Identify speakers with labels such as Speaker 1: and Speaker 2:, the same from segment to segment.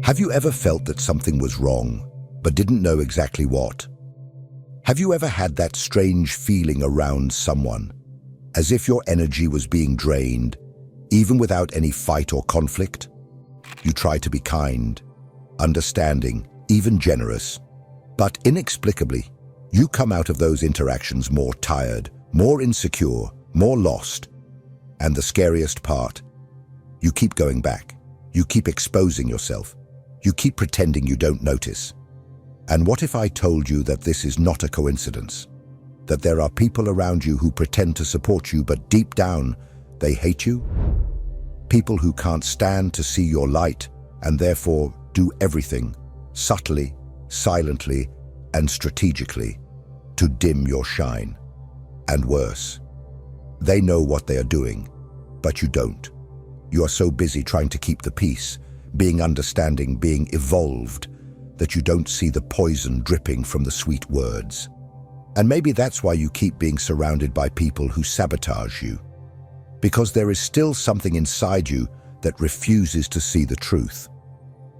Speaker 1: Have you ever felt that something was wrong, but didn't know exactly what? Have you ever had that strange feeling around someone, as if your energy was being drained, even without any fight or conflict? You try to be kind, understanding, even generous, but inexplicably, you come out of those interactions more tired, more insecure, more lost. And the scariest part, you keep going back. You keep exposing yourself. You keep pretending you don't notice. And what if I told you that this is not a coincidence? That there are people around you who pretend to support you, but deep down, they hate you? People who can't stand to see your light and therefore do everything, subtly, silently, and strategically, to dim your shine. And worse, they know what they are doing, but you don't. You are so busy trying to keep the peace, being understanding, being evolved, that you don't see the poison dripping from the sweet words. And maybe that's why you keep being surrounded by people who sabotage you. Because there is still something inside you that refuses to see the truth.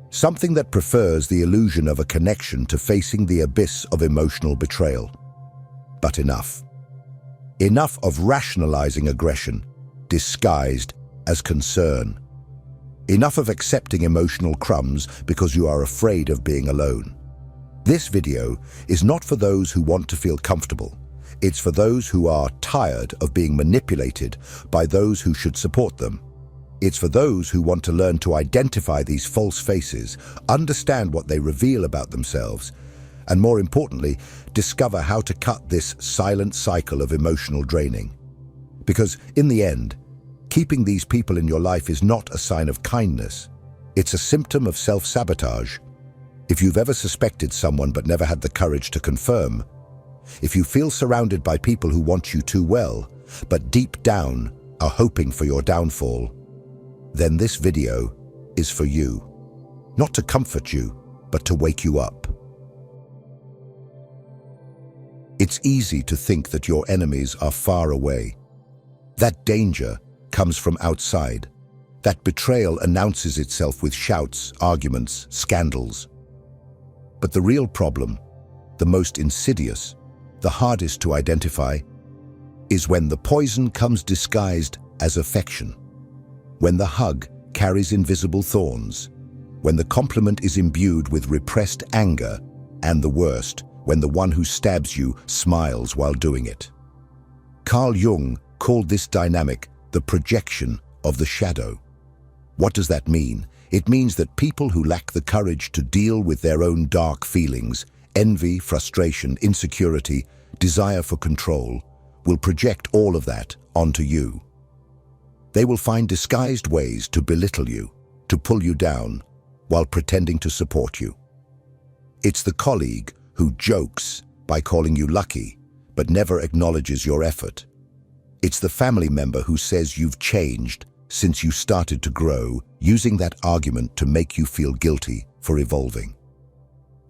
Speaker 1: Something that prefers the illusion of a connection to facing the abyss of emotional betrayal. But enough. Enough of rationalizing aggression, disguised as concern. Enough of accepting emotional crumbs because you are afraid of being alone. This video is not for those who want to feel comfortable. It's for those who are tired of being manipulated by those who should support them. It's for those who want to learn to identify these false faces, understand what they reveal about themselves, and more importantly, discover how to cut this silent cycle of emotional draining. Because in the end, keeping these people in your life is not a sign of kindness. It's a symptom of self-sabotage. If you've ever suspected someone but never had the courage to confirm, if you feel surrounded by people who want you too well, but deep down are hoping for your downfall, then this video is for you. Not to comfort you, but to wake you up. It's easy to think that your enemies are far away. That danger comes from outside. That betrayal announces itself with shouts, arguments, scandals. But the real problem, the most insidious, the hardest to identify, is when the poison comes disguised as affection. When the hug carries invisible thorns. When the compliment is imbued with repressed anger. And the worst, when the one who stabs you smiles while doing it. Carl Jung called this dynamic the projection of the shadow. What does that mean? It means that people who lack the courage to deal with their own dark feelings, envy, frustration, insecurity, desire for control, will project all of that onto you. They will find disguised ways to belittle you, to pull you down, while pretending to support you. It's the colleague who jokes by calling you lucky, but never acknowledges your effort. It's the family member who says you've changed since you started to grow, using that argument to make you feel guilty for evolving.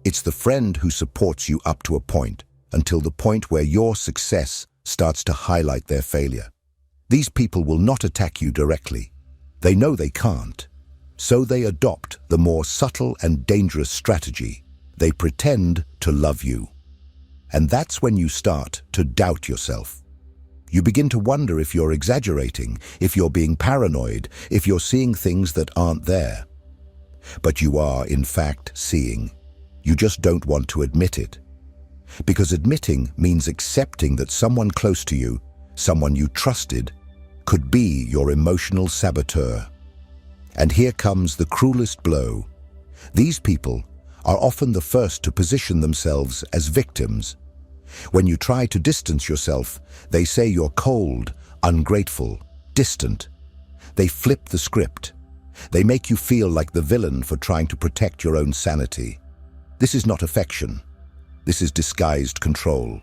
Speaker 1: It's the friend who supports you up to a point, until the point where your success starts to highlight their failure. These people will not attack you directly. They know they can't. So they adopt the more subtle and dangerous strategy. They pretend to love you. And that's when you start to doubt yourself. You begin to wonder if you're exaggerating, if you're being paranoid, if you're seeing things that aren't there. But you are, in fact, seeing. You just don't want to admit it. Because admitting means accepting that someone close to you, someone you trusted, could be your emotional saboteur. And here comes the cruelest blow. These people are often the first to position themselves as victims. When you try to distance yourself, they say you're cold, ungrateful, distant. They flip the script. They make you feel like the villain for trying to protect your own sanity. This is not affection. This is disguised control.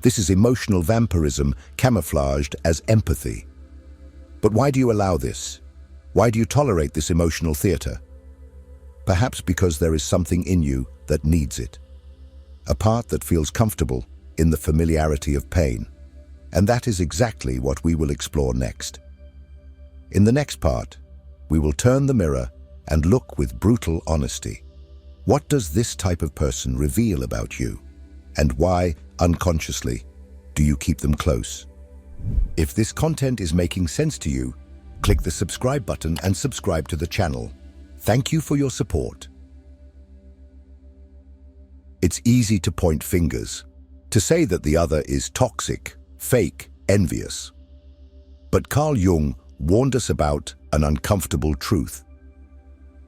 Speaker 1: This is emotional vampirism camouflaged as empathy. But why do you allow this? Why do you tolerate this emotional theater? Perhaps because there is something in you that needs it. A part that feels comfortable in the familiarity of pain. And that is exactly what we will explore next. In the next part, we will turn the mirror and look with brutal honesty. What does this type of person reveal about you? And why, unconsciously, do you keep them close? If this content is making sense to you, click the subscribe button and subscribe to the channel. Thank you for your support. It's easy to point fingers, to say that the other is toxic, fake, envious. But Carl Jung warned us about an uncomfortable truth.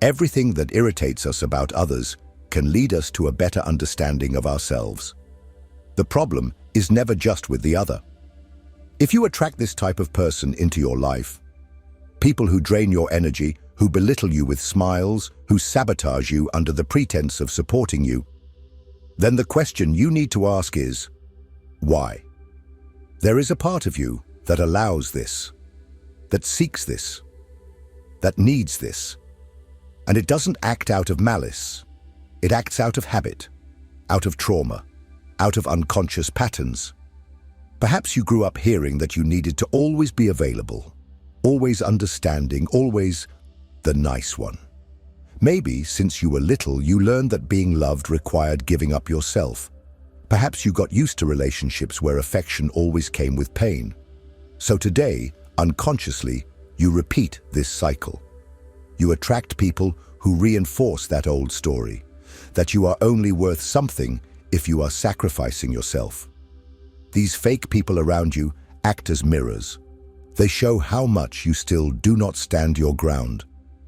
Speaker 1: Everything that irritates us about others can lead us to a better understanding of ourselves. The problem is never just with the other. If you attract this type of person into your life, people who drain your energy, who belittle you with smiles, who sabotage you under the pretense of supporting you, then the question you need to ask is, why? There is a part of you that allows this, that seeks this, that needs this. And it doesn't act out of malice. It acts out of habit, out of trauma, out of unconscious patterns. Perhaps you grew up hearing that you needed to always be available, always understanding, always the nice one. Maybe since you were little, you learned that being loved required giving up yourself. Perhaps you got used to relationships where affection always came with pain. So today, unconsciously, you repeat this cycle. You attract people who reinforce that old story, that you are only worth something if you are sacrificing yourself. These fake people around you act as mirrors. They show how much you still do not stand your ground,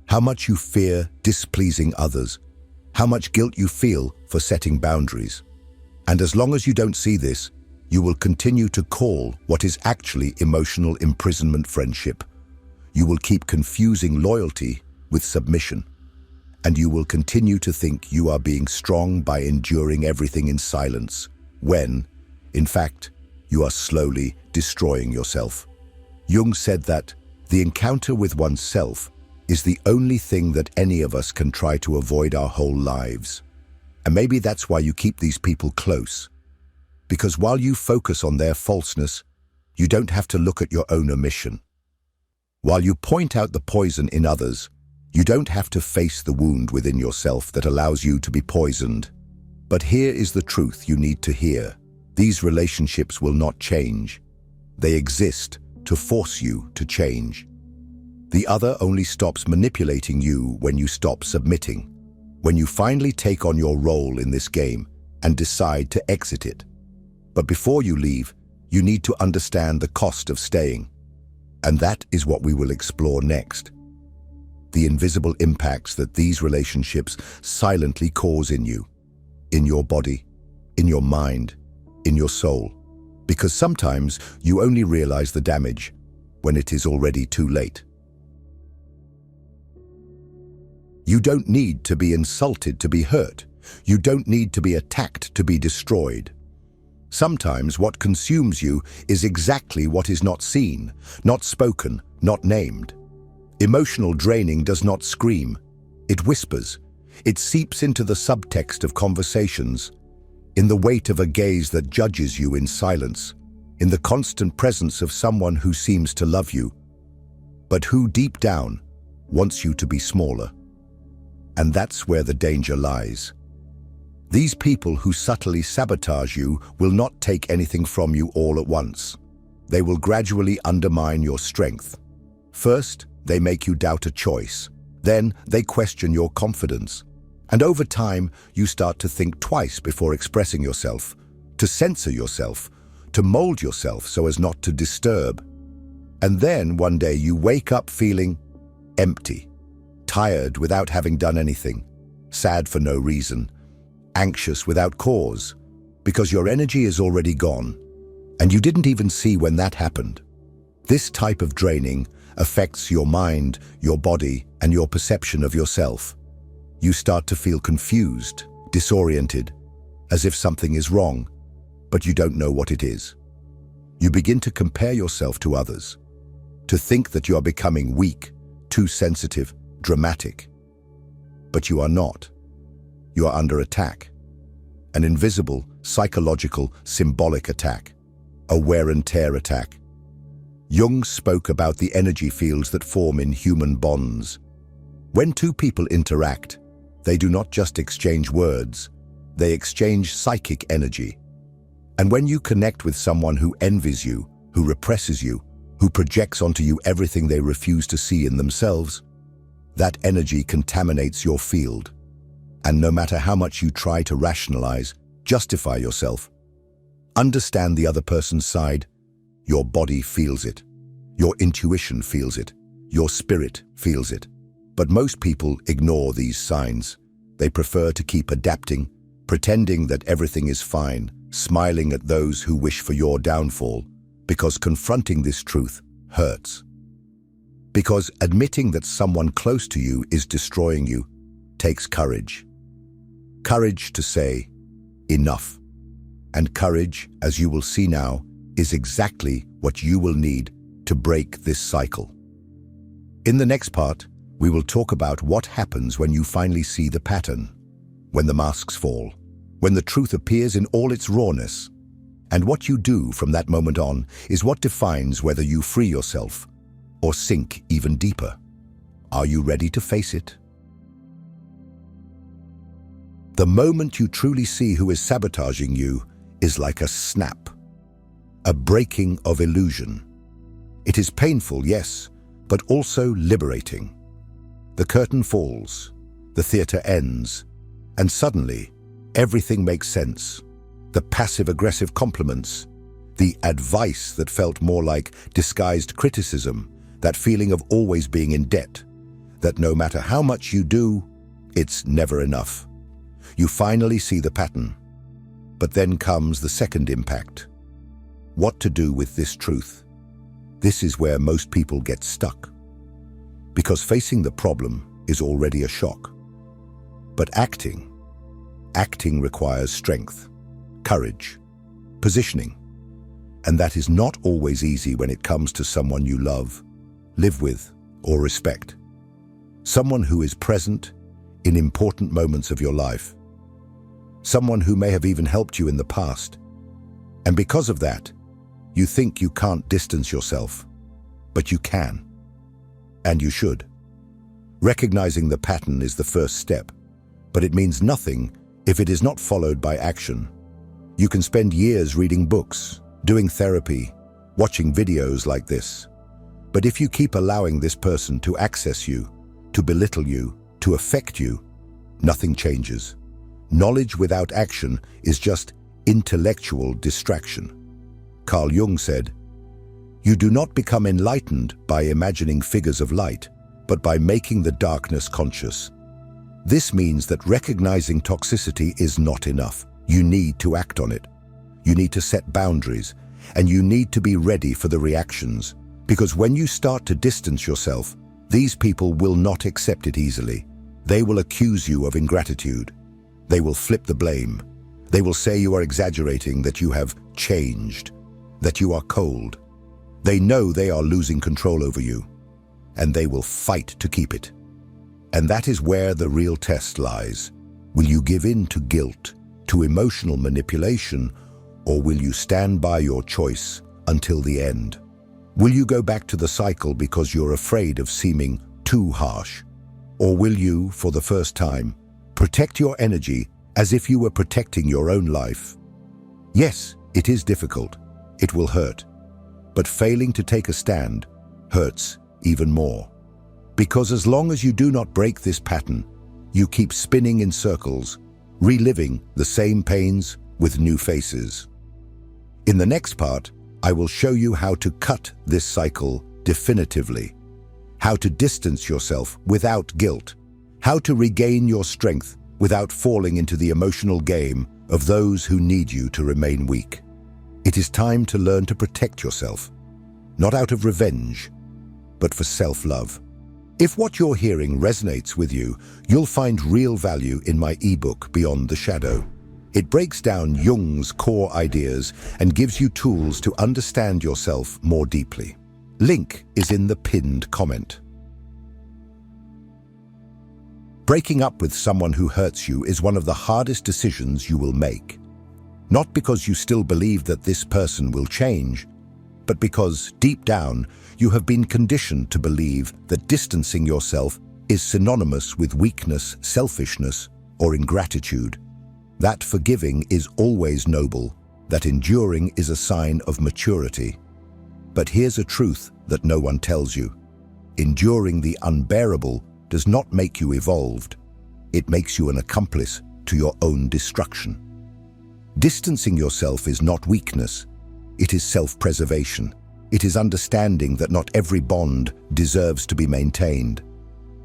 Speaker 1: how much you fear displeasing others, how much guilt you feel for setting boundaries. And as long as you don't see this, you will continue to call what is actually emotional imprisonment friendship. You will keep confusing loyalty with submission, and you will continue to think you are being strong by enduring everything in silence, when, in fact, you are slowly destroying yourself. Jung said that the encounter with oneself is the only thing that any of us can try to avoid our whole lives. And maybe that's why you keep these people close. Because while you focus on their falseness, you don't have to look at your own omission. While you point out the poison in others, you don't have to face the wound within yourself that allows you to be poisoned. But here is the truth you need to hear. These relationships will not change. They exist to force you to change. The other only stops manipulating you when you stop submitting, when you finally take on your role in this game and decide to exit it. But before you leave, you need to understand the cost of staying. And that is what we will explore next. The invisible impacts that these relationships silently cause in you, in your body, in your mind, in your soul. Because sometimes you only realize the damage when it is already too late. You don't need to be insulted to be hurt. You don't need to be attacked to be destroyed. Sometimes what consumes you is exactly what is not seen, not spoken, not named. Emotional draining does not scream. It whispers. It seeps into the subtext of conversations, in the weight of a gaze that judges you in silence, in the constant presence of someone who seems to love you, but who deep down wants you to be smaller. And that's where the danger lies. These people who subtly sabotage you will not take anything from you all at once. They will gradually undermine your strength. First, they make you doubt a choice. Then, they question your confidence. And over time, you start to think twice before expressing yourself, to censor yourself, to mold yourself so as not to disturb. And then, one day, you wake up feeling empty, tired without having done anything, sad for no reason, anxious without cause, because your energy is already gone, and you didn't even see when that happened. This type of draining affects your mind, your body, and your perception of yourself. You start to feel confused, disoriented, as if something is wrong, but you don't know what it is. You begin to compare yourself to others, to think that you are becoming weak, too sensitive, dramatic. But you are not. You are under attack. An invisible, psychological, symbolic attack. A wear and tear attack. Jung spoke about the energy fields that form in human bonds. When two people interact, they do not just exchange words, they exchange psychic energy. And when you connect with someone who envies you, who represses you, who projects onto you everything they refuse to see in themselves, that energy contaminates your field. And no matter how much you try to rationalize, justify yourself, understand the other person's side, your body feels it, your intuition feels it, your spirit feels it. But most people ignore these signs. They prefer to keep adapting, pretending that everything is fine, smiling at those who wish for your downfall, because confronting this truth hurts. Because admitting that someone close to you is destroying you takes courage. Courage to say, enough. And courage, as you will see now, is exactly what you will need to break this cycle. In the next part, we will talk about what happens when you finally see the pattern, when the masks fall, when the truth appears in all its rawness. And what you do from that moment on is what defines whether you free yourself or sink even deeper. Are you ready to face it? The moment you truly see who is sabotaging you is like a snap, a breaking of illusion. It is painful, yes, but also liberating. The curtain falls, the theater ends, and suddenly everything makes sense. The passive-aggressive compliments, the advice that felt more like disguised criticism, that feeling of always being in debt, that no matter how much you do, it's never enough. You finally see the pattern. But then comes the second impact. What to do with this truth? This is where most people get stuck. Because facing the problem is already a shock. But acting requires strength, courage, positioning. And that is not always easy when it comes to someone you love, live with, or respect. Someone who is present in important moments of your life. Someone who may have even helped you in the past. And because of that, you think you can't distance yourself, but you can. And you should. Recognizing the pattern is the first step, but it means nothing if it is not followed by action. You can spend years reading books, doing therapy, watching videos like this. But if you keep allowing this person to access you, to belittle you, to affect you, nothing changes. Knowledge without action is just intellectual distraction. Carl Jung said, "You do not become enlightened by imagining figures of light, but by making the darkness conscious." This means that recognizing toxicity is not enough. You need to act on it. You need to set boundaries, and you need to be ready for the reactions. Because when you start to distance yourself, these people will not accept it easily. They will accuse you of ingratitude. They will flip the blame. They will say you are exaggerating, that you have changed, that you are cold. They know they are losing control over you, and they will fight to keep it. And that is where the real test lies. Will you give in to guilt, to emotional manipulation, or will you stand by your choice until the end? Will you go back to the cycle because you're afraid of seeming too harsh? Or will you, for the first time, protect your energy as if you were protecting your own life? Yes, it is difficult. It will hurt. But failing to take a stand hurts even more. Because as long as you do not break this pattern, you keep spinning in circles, reliving the same pains with new faces. In the next part, I will show you how to cut this cycle definitively, how to distance yourself without guilt, how to regain your strength without falling into the emotional game of those who need you to remain weak. It is time to learn to protect yourself, not out of revenge, but for self-love. If what you're hearing resonates with you, you'll find real value in my ebook, Beyond the Shadow. It breaks down Jung's core ideas and gives you tools to understand yourself more deeply. Link is in the pinned comment. Breaking up with someone who hurts you is one of the hardest decisions you will make. Not because you still believe that this person will change, but because, deep down, you have been conditioned to believe that distancing yourself is synonymous with weakness, selfishness, or ingratitude. That forgiving is always noble, that enduring is a sign of maturity. But here's a truth that no one tells you. Enduring the unbearable does not make you evolved. It makes you an accomplice to your own destruction. Distancing yourself is not weakness. It is self-preservation. It is understanding that not every bond deserves to be maintained,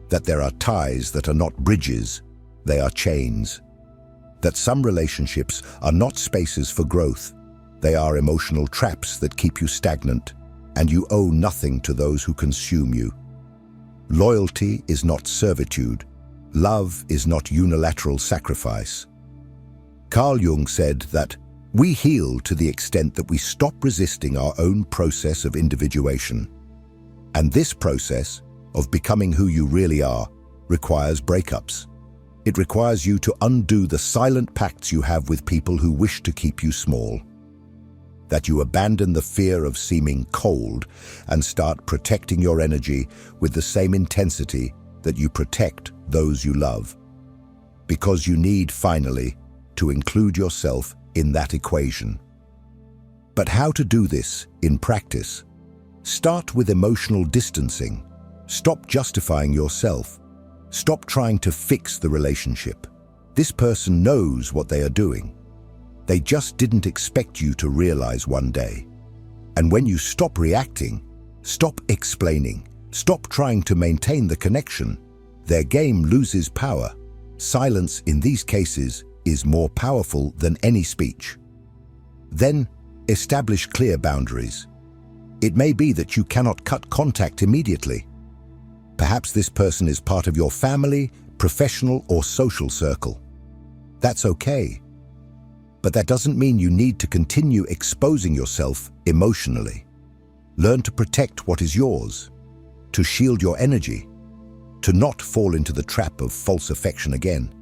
Speaker 1: that there are ties that are not bridges, they are chains, that some relationships are not spaces for growth, they are emotional traps that keep you stagnant, and you owe nothing to those who consume you. Loyalty is not servitude. Love is not unilateral sacrifice. Carl Jung said that we heal to the extent that we stop resisting our own process of individuation. And this process of becoming who you really are requires breakups. It requires you to undo the silent pacts you have with people who wish to keep you small. That you abandon the fear of seeming cold and start protecting your energy with the same intensity that you protect those you love. Because you need, finally, to include yourself in that equation. But how to do this in practice? Start with emotional distancing. Stop justifying yourself. Stop trying to fix the relationship. This person knows what they are doing. They just didn't expect you to realize one day. And when you stop reacting, stop explaining, stop trying to maintain the connection, their game loses power. Silence in these cases is more powerful than any speech. Then, establish clear boundaries. It may be that you cannot cut contact immediately. Perhaps this person is part of your family, professional, or social circle. That's okay. But that doesn't mean you need to continue exposing yourself emotionally. Learn to protect what is yours, to shield your energy, to not fall into the trap of false affection again.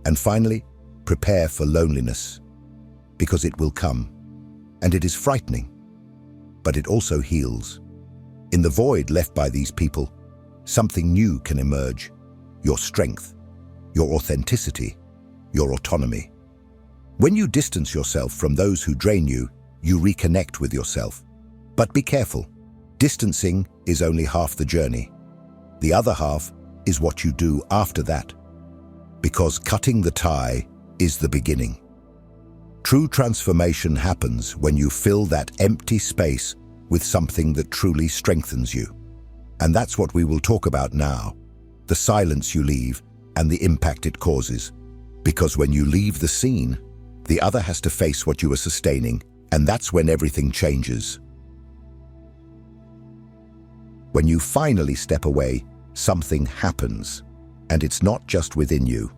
Speaker 1: And finally, prepare for loneliness, because it will come, and it is frightening, but it also heals. In the void left by these people, something new can emerge: your strength, your authenticity, your autonomy. When you distance yourself from those who drain you, you reconnect with yourself. But be careful. Distancing is only half the journey. The other half is what you do after that. Because cutting the tie is the beginning. True transformation happens when you fill that empty space with something that truly strengthens you. And that's what we will talk about now: the silence you leave and the impact it causes. Because when you leave the scene, the other has to face what you are sustaining, and that's when everything changes. When you finally step away, something happens, and it's not just within you.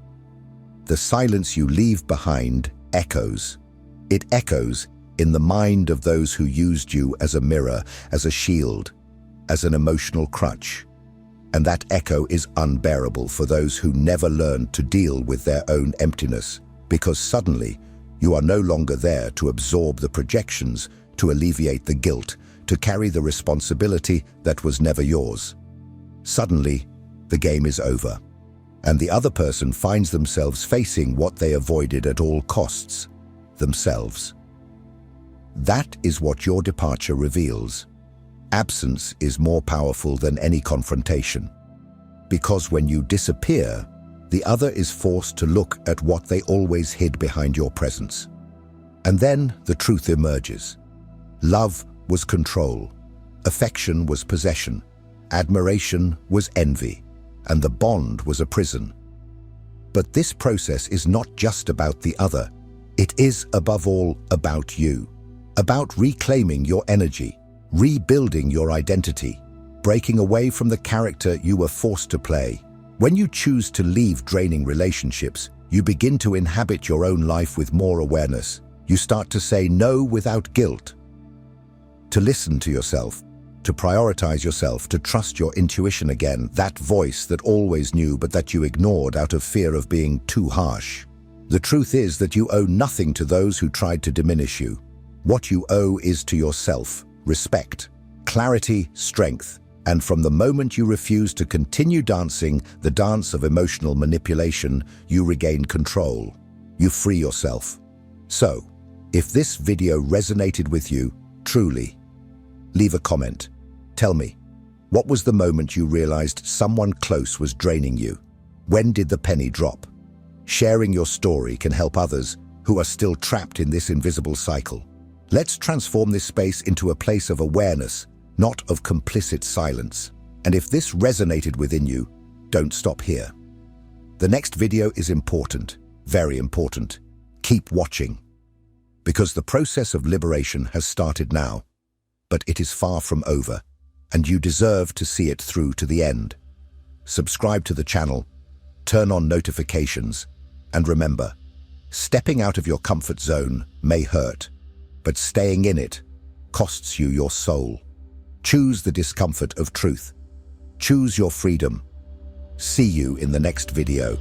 Speaker 1: The silence you leave behind echoes. It echoes in the mind of those who used you as a mirror, as a shield, as an emotional crutch. And that echo is unbearable for those who never learned to deal with their own emptiness, because suddenly you are no longer there to absorb the projections, to alleviate the guilt, to carry the responsibility that was never yours. Suddenly, the game is over, and the other person finds themselves facing what they avoided at all costs: themselves. That is what your departure reveals. Absence is more powerful than any confrontation, because when you disappear, the other is forced to look at what they always hid behind your presence. And then the truth emerges. Love was control, affection was possession, admiration was envy, and the bond was a prison. But this process is not just about the other. It is, above all, about you, about reclaiming your energy, rebuilding your identity, breaking away from the character you were forced to play. When you choose to leave draining relationships, you begin to inhabit your own life with more awareness. You start to say no without guilt, to listen to yourself, to prioritize yourself, to trust your intuition again, that voice that always knew but that you ignored out of fear of being too harsh. The truth is that you owe nothing to those who tried to diminish you. What you owe is to yourself: respect, clarity, strength, And from the moment you refuse to continue dancing the dance of emotional manipulation, you regain control. You free yourself. So, if this video resonated with you, truly, leave a comment. Tell me, what was the moment you realized someone close was draining you? When did the penny drop? Sharing your story can help others who are still trapped in this invisible cycle. Let's transform this space into a place of awareness, not of complicit silence. And if this resonated within you, don't stop here. The next video is important, very important. Keep watching. Because the process of liberation has started now, but it is far from over, and you deserve to see it through to the end. Subscribe to the channel, turn on notifications, and remember, stepping out of your comfort zone may hurt, but staying in it costs you your soul. Choose the discomfort of truth. Choose your freedom. See you in the next video.